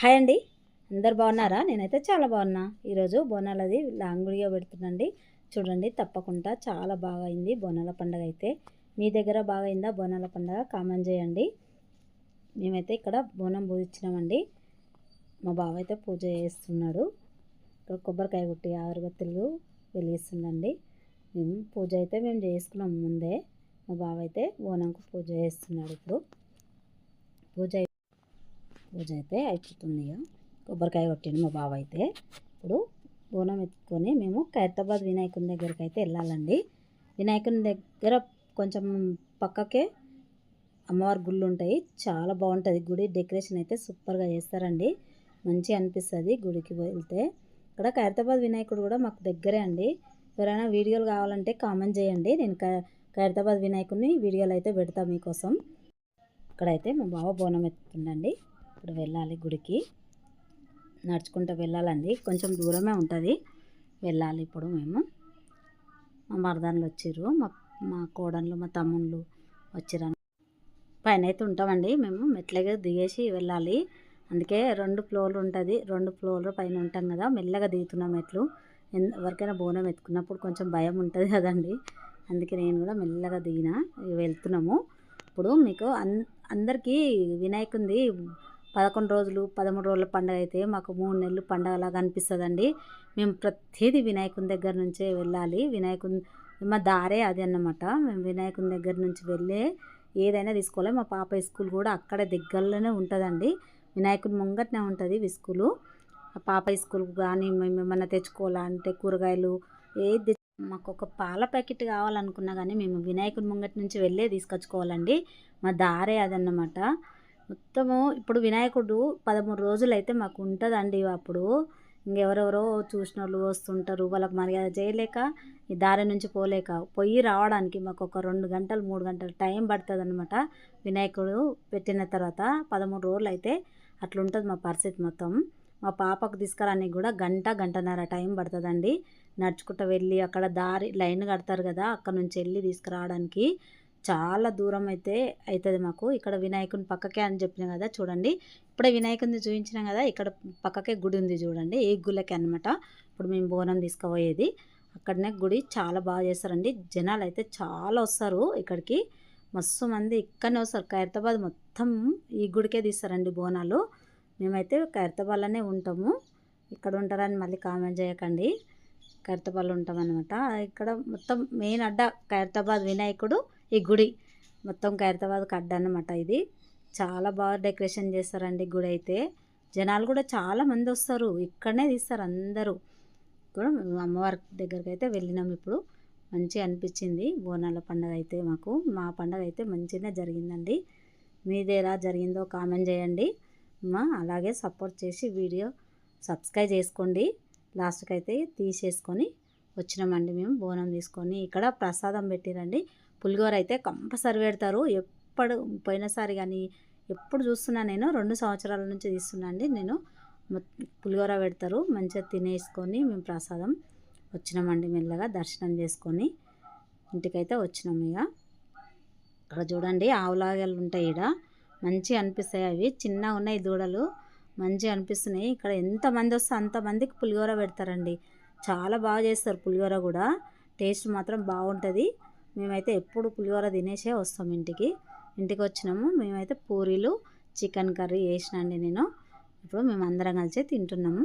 Hi అండి. అందరు బాగున్నారా? నేనైతే చాలా బాగున్నా. ఈరోజు బోనాలది లాంగ్ వీడియో పెడుతున్నాండి. చూడండి, తప్పకుండా చాలా బాగా అయింది బోనాల పండుగ అయితే. మీ దగ్గర బాగా అయిందా బోనాల పండుగ? కామెంట్ చేయండి. మేమైతే ఇక్కడ బోనం పూజించినామండి. మా బావ అయితే పూజ చేస్తున్నాడు. ఇక్కడ కొబ్బరికాయ కొట్టి అగరబత్తులు వెలిగిస్తుందండి. పూజ అయితే మేము చేసుకున్నాం ముందే. మా బావ అయితే బోనంకు పూజ చేస్తున్నాడు. ఇప్పుడు పూజ అయితే అయిపోతుంది. కొబ్బరికాయ కొట్టిండు మా బావ అయితే. ఇప్పుడు బోనం ఎత్తుకొని మేము ఖైరతాబాద్ వినాయకుని దగ్గరికి అయితే వెళ్ళాలండి. వినాయకుని దగ్గర కొంచెం పక్కకే అమ్మవారి గుళ్ళు ఉంటాయి. చాలా బాగుంటుంది గుడి. డెకరేషన్ అయితే సూపర్గా చేస్తారండి. మంచిగా అనిపిస్తుంది గుడికి వెళ్తే. ఇక్కడ ఖైరతాబాద్ వినాయకుడు కూడా మాకు దగ్గరే అండి. ఎవరైనా వీడియోలు కావాలంటే కామెంట్ చేయండి. నేను ఖైరతాబాద్ వినాయకుడిని వీడియోలు అయితే పెడతా మీకోసం. ఇక్కడైతే మా బావ బోనం ఎత్తుతుండండి. ఇప్పుడు వెళ్ళాలి గుడికి. నడుచుకుంటూ వెళ్ళాలండి. కొంచెం దూరమే ఉంటుంది. వెళ్ళాలి ఇప్పుడు మేము. మా మరదళ్ళు వచ్చిర్రు, మా కోడళ్ళు, మా తమ్ముళ్ళు వచ్చిర్రు. పైన అయితే ఉంటామండి మేము. మెట్లగా దిగేసి వెళ్ళాలి. అందుకే 2 ఫ్లోర్లు ఉంటుంది. 2 ఫ్లోర్లు పైన ఉంటాం కదా, మెల్లగా దిగుతున్నాం మెట్లు. ఎవరికైనా బోనం ఎత్తుకున్నప్పుడు కొంచెం భయం ఉంటుంది కదండి. అందుకే నేను కూడా మెల్లగా దిగిన వెళ్తున్నాము. ఇప్పుడు మీకు అందరికీ వినాయకుంది 11 రోజులు 13 రోజుల పండుగ అయితే మాకు 3 నెలలు పండగలాగా అనిపిస్తుందండి. మేము ప్రతిదీ వినాయకుని దగ్గర నుంచే వెళ్ళాలి. వినాయకుని మా దారే అది అన్నమాట. మేము వినాయకుని దగ్గర నుంచి వెళ్ళే ఏదైనా తీసుకోవాలి. మా పాప స్కూల్ కూడా అక్కడ దగ్గరలోనే ఉంటుందండి. వినాయకుని ముంగటనే ఉంటుంది స్కూలు. ఆ పాప స్కూల్ కానీ మేము ఏమన్నా తెచ్చుకోవాలంటే కూరగాయలు ఏది మాకు ఒక పాల ప్యాకెట్ కావాలనుకున్నా కానీ మేము వినాయకుని ముంగటి నుంచి వెళ్ళే తీసుకొచ్చుకోవాలండి. మా దారే అదన్నమాట. మొత్తము ఇప్పుడు వినాయకుడు 13 రోజులు అయితే మాకు ఉంటుందండి. అప్పుడు ఇంకెవరెవరో చూసిన వాళ్ళు వస్తుంటారు. వాళ్ళకి మర్యాద చేయలేక ఈ దారి నుంచి పోయి రావడానికి మాకు ఒక 2 గంటలు 3 గంటలు టైం పడుతుంది అనమాట. వినాయకుడు పెట్టిన తర్వాత 13 రోజులు అయితే అట్లుంటుంది మా పరిస్థితి మొత్తం. మా పాపకు తీసుకురానికి కూడా గంటన్నర టైం పడుతుందండి. నడుచుకుంటూ వెళ్ళి అక్కడ దారి లైన్ కడతారు కదా, అక్కడ నుంచి వెళ్ళి తీసుకురావడానికి చాలా దూరం అయితే అవుతుంది మాకు. ఇక్కడ వినాయకుని పక్కకే అని చెప్పిన కదా, చూడండి ఇప్పుడే వినాయకుని చూపించినాం కదా, ఇక్కడ పక్కకే గుడి ఉంది చూడండి. ఈ గుళ్ళకి అనమాట ఇప్పుడు మేము బోనం తీసుకుపోయేది. అక్కడనే గుడి చాలా బాగా చేస్తారండి. జనాలు అయితే చాలా వస్తారు ఇక్కడికి. మస్తు మంది ఇక్కడనే వస్తారు. ఖైరతాబాద్ మొత్తం ఈ గుడికే తీస్తారండి బోనాలు. మేమైతే ఖైరతాబాద్లోనే ఉంటాము. ఇక్కడ ఉంటారని మళ్ళీ కామెంట్ చేయకండి. ఖైరతాబాద్లో ఉంటామన్నమాట. ఇక్కడ మొత్తం మెయిన్ అడ్డ ఖైరతాబాద్ వినాయకుడు, ఈ గుడి మొత్తం ఖైరతాబాద్కి అడ్డ అన్నమాట. ఇది చాలా బాగా డెకరేషన్ చేస్తారండి గుడి అయితే. జనాలు కూడా చాలా మంది వస్తారు. ఇక్కడనే తీస్తారు అందరూ. కూడా అమ్మవారి దగ్గరికి అయితే వెళ్ళినాం. ఇప్పుడు మంచిగా అనిపించింది బోనాల పండుగ అయితే మాకు. మా పండుగ అయితే మంచిగా జరిగిందండి. మీది ఎలా జరిగిందో కామెంట్ చేయండి. అలాగే సపోర్ట్ చేసి వీడియో సబ్స్క్రైబ్ చేసుకోండి. లాస్ట్కి అయితే తీసేసుకొని వచ్చినామండి మేము బోనం తీసుకొని. ఇక్కడ ప్రసాదం పెట్టిరండి. పులిహోర అయితే కంపల్సరీ పెడతారు. ఎప్పుడు పోయినసారి కానీ ఎప్పుడు చూస్తున్నా నేను 2 సంవత్సరాల నుంచి తీస్తున్నా అండి నేను. పులిహోర పెడతారు. మంచిగా తినేసుకొని మేము ప్రసాదం వచ్చినామండి. మెల్లగా దర్శనం చేసుకొని ఇంటికైతే వచ్చినాము. ఇక ఇక్కడ చూడండి ఆవులాగలు ఉంటాయి. ఇక్కడ మంచిగా అనిపిస్తాయి. అవి చిన్నగా ఉన్నాయి దూడలు, మంచిగా అనిపిస్తున్నాయి. ఇక్కడ ఎంతమంది వస్తే అంతమందికి పులిహోర పెడతారండి. చాలా బాగా చేస్తారు పులిహోర కూడా. టేస్ట్ మాత్రం బాగుంటుంది. మేమైతే ఎప్పుడు పులిహోర తినేసే వస్తాం ఇంటికి వచ్చినాము. మేమైతే పూరీలు చికెన్ కర్రీ వేసినండి నేను. ఇప్పుడు మేము అందరం కలిసి తింటున్నాము.